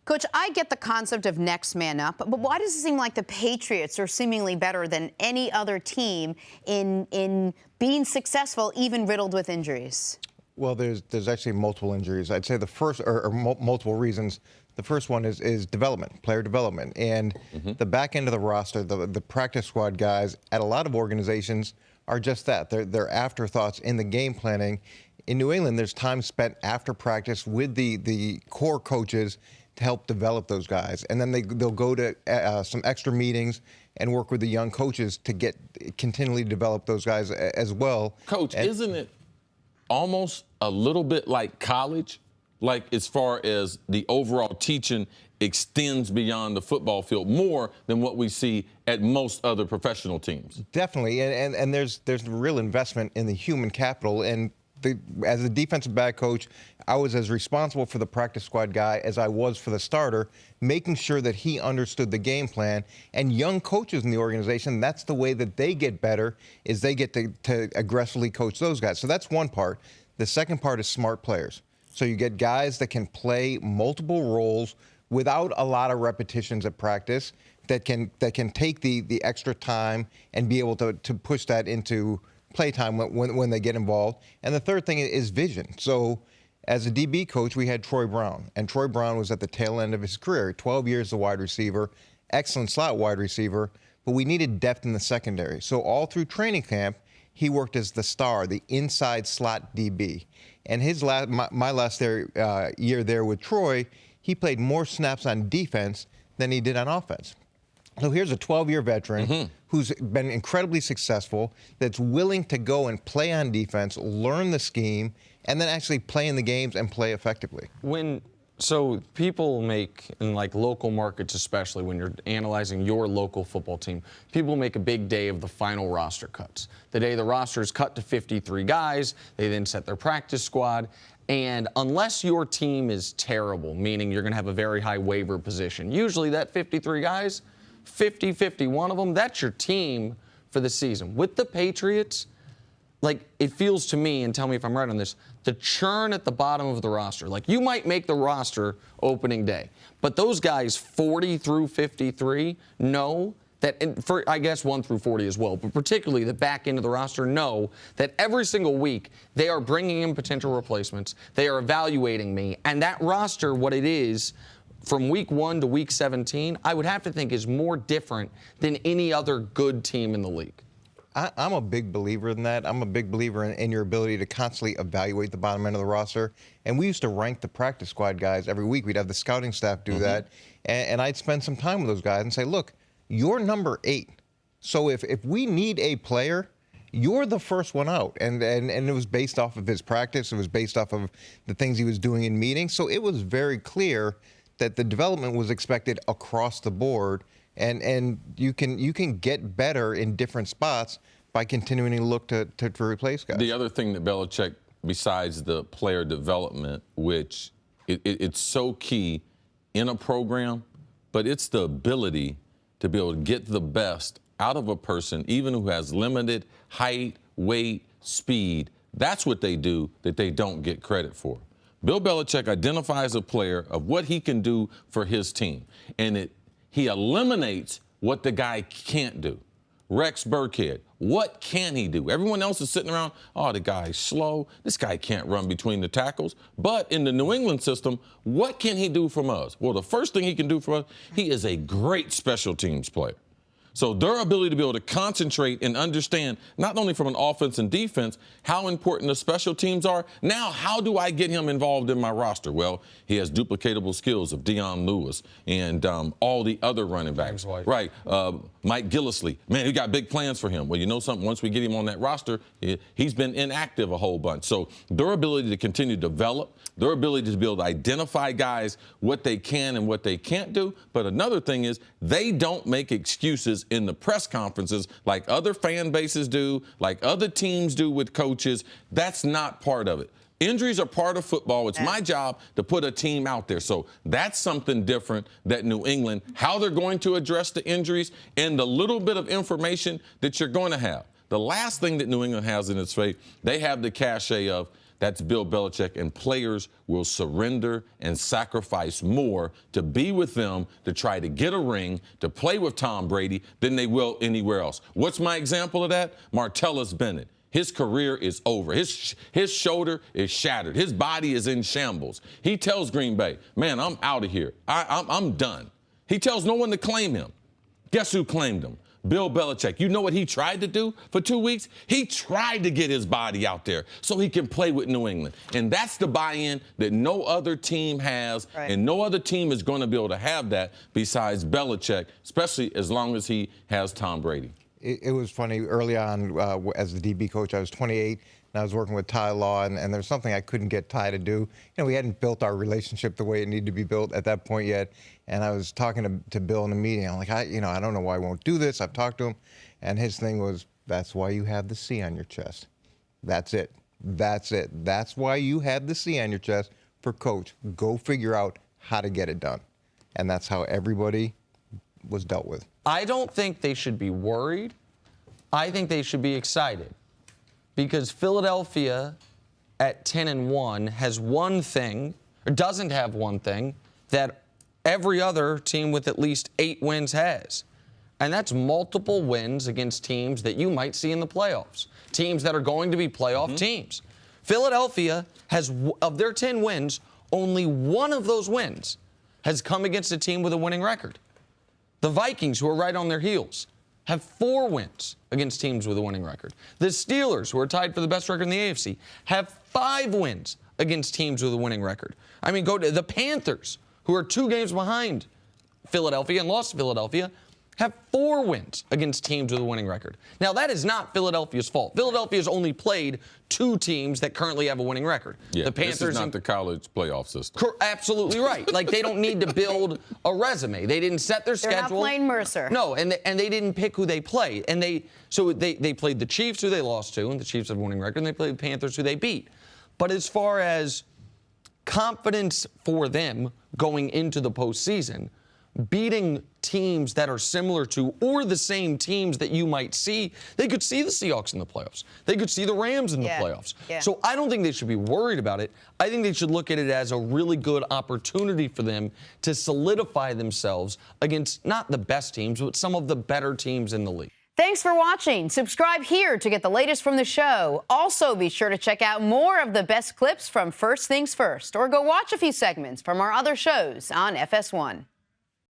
Coach, I get the concept of next man up, but why does it seem like the Patriots are seemingly better than any other team in being successful, even riddled with injuries? Well, there's actually multiple injuries. I'd say the first, or multiple reasons. The first one is development, player development. And the back end of the roster, the practice squad guys at a lot of organizations are just that. They're afterthoughts in the game planning. In New England, there's time spent after practice with the core coaches to help develop those guys. And then they'll go to some extra meetings and work with the young coaches to continually develop those guys as well. Coach, isn't it almost a little bit like college? Like, as far as the overall teaching extends beyond the football field more than what we see at most other professional teams. Definitely, and there's real investment in the human capital. And as a defensive back coach, I was as responsible for the practice squad guy as I was for the starter, making sure that he understood the game plan. And young coaches in the organization, that's the way that they get better, is they get to aggressively coach those guys. So that's one part. The second part is smart players. So you get guys that can play multiple roles without a lot of repetitions at practice, that can take the extra time and be able to push that into playtime when they get involved. And the third thing is vision. So as a DB coach, we had Troy Brown, and Troy Brown was at the tail end of his career, 12 years as a wide receiver, excellent slot wide receiver, but we needed depth in the secondary. So all through training camp, he worked as the star, the inside slot DB. And my last year there with Troy, he played more snaps on defense than he did on offense. So here's a 12-year veteran who's been incredibly successful, that's willing to go and play on defense, learn the scheme, and then actually play in the games and play effectively. So people make, in like local markets especially, when you're analyzing your local football team, people make a big day of the final roster cuts. The day the roster is cut to 53 guys, they then set their practice squad. And unless your team is terrible, meaning you're going to have a very high waiver position, usually that 53 guys, 50-50, one of them, that's your team for the season. With the Patriots, like, it feels to me, and tell me if I'm right on this, the churn at the bottom of the roster. Like, you might make the roster opening day, but those guys 40 through 53 know that, and for, I guess 1 through 40 as well, but particularly the back end of the roster know that every single week they are bringing in potential replacements. They are evaluating me, and that roster, what it is, from week 1 to week 17, I would have to think is more different than any other good team in the league. I'm a big believer in that. I'm a big believer in your ability to constantly evaluate the bottom end of the roster. And we used to rank the practice squad guys every week. We'd have the scouting staff do that. And I'd spend some time with those guys and say, look, you're number 8. So if we need a player, you're the first one out. And it was based off of his practice. It was based off of the things he was doing in meetings. So it was very clear that the development was expected across the board. And you can get better in different spots by continuing to look to replace guys. The other thing that Belichick, besides the player development, which it's so key in a program, but it's the ability to be able to get the best out of a person, even who has limited height, weight, speed. That's what they do that they don't get credit for. Bill Belichick identifies a player of what he can do for his team, and he eliminates what the guy can't do. Rex Burkhead, what can he do? Everyone else is sitting around, oh, the guy's slow. This guy can't run between the tackles. But in the New England system, what can he do from us? Well, the first thing he can do for us, he is a great special teams player. So their ability to be able to concentrate and understand, not only from an offense and defense, how important the special teams are. Now, how do I get him involved in my roster? Well, he has duplicatable skills of Dion Lewis and all the other running backs. Right. Mike Gillislee. Man, we got big plans for him. Well, you know something? Once we get him on that roster, he's been inactive a whole bunch. So their ability to continue to develop, their ability to be able to identify guys, what they can and what they can't do. But another thing is they don't make excuses in the press conferences like other fan bases do, like other teams do with coaches. That's not part of it. Injuries are part of football. It's my job to put a team out there. So that's something different that New England, how they're going to address the injuries and the little bit of information that you're going to have. The last thing that New England has in its faith, they have the cachet of That's Bill Belichick, and players will surrender and sacrifice more to be with them, to try to get a ring, to play with Tom Brady than they will anywhere else. What's my example of that? Martellus Bennett. His career is over. His shoulder is shattered. His body is in shambles. He tells Green Bay, man, I'm out of here. I'm done. He tells no one to claim him. Guess who claimed him? Bill Belichick. You know what he tried to do for 2 weeks? He tried to get his body out there so he can play with New England. And that's the buy-in that no other team has, and no other team is going to be able to have that besides Belichick, especially as long as he has Tom Brady. It was funny early on as the DB coach. I was 28 and I was working with Ty Law, and there's something I couldn't get Ty to do. You know, we hadn't built our relationship the way it needed to be built at that point yet. And I was talking to Bill in a meeting. I'm like, I don't know why I won't do this. I've talked to him, and his thing was, that's why you have the C on your chest. That's it. That's it. That's why you have the C on your chest for coach. Go figure out how to get it done. And that's how everybody was dealt with. I don't think they should be worried. I think they should be excited, because Philadelphia at 10-1 has one thing, or doesn't have one thing, that every other team with at least 8 wins has. And that's multiple wins against teams that you might see in the playoffs, teams that are going to be playoff teams. Philadelphia has, of their 10 wins, only one of those wins has come against a team with a winning record. The Vikings, who are right on their heels, have 4 wins against teams with a winning record. The Steelers, who are tied for the best record in the AFC, have 5 wins against teams with a winning record. I mean, go to the Panthers, who are 2 games behind Philadelphia and lost to Philadelphia, have 4 wins against teams with a winning record. Now, that is not Philadelphia's fault. Philadelphia's only played 2 teams that currently have a winning record. Yeah, the Panthers, this is not the college playoff system. Absolutely right. Like, they don't need to build a resume. They didn't set their schedule. They're not playing Mercer. No, and they didn't pick who they played. And they played the Chiefs, who they lost to, and the Chiefs have a winning record, and they played the Panthers, who they beat. But as far as confidence for them going into the postseason, beating teams that are similar to or the same teams that you might see, they could see the Seahawks in the playoffs. They could see the Rams in the playoffs. Yeah. So I don't think they should be worried about it. I think they should look at it as a really good opportunity for them to solidify themselves against not the best teams, but some of the better teams in the league. Thanks for watching. Subscribe here to get the latest from the show. Also, be sure to check out more of the best clips from First Things First, or go watch a few segments from our other shows on FS1.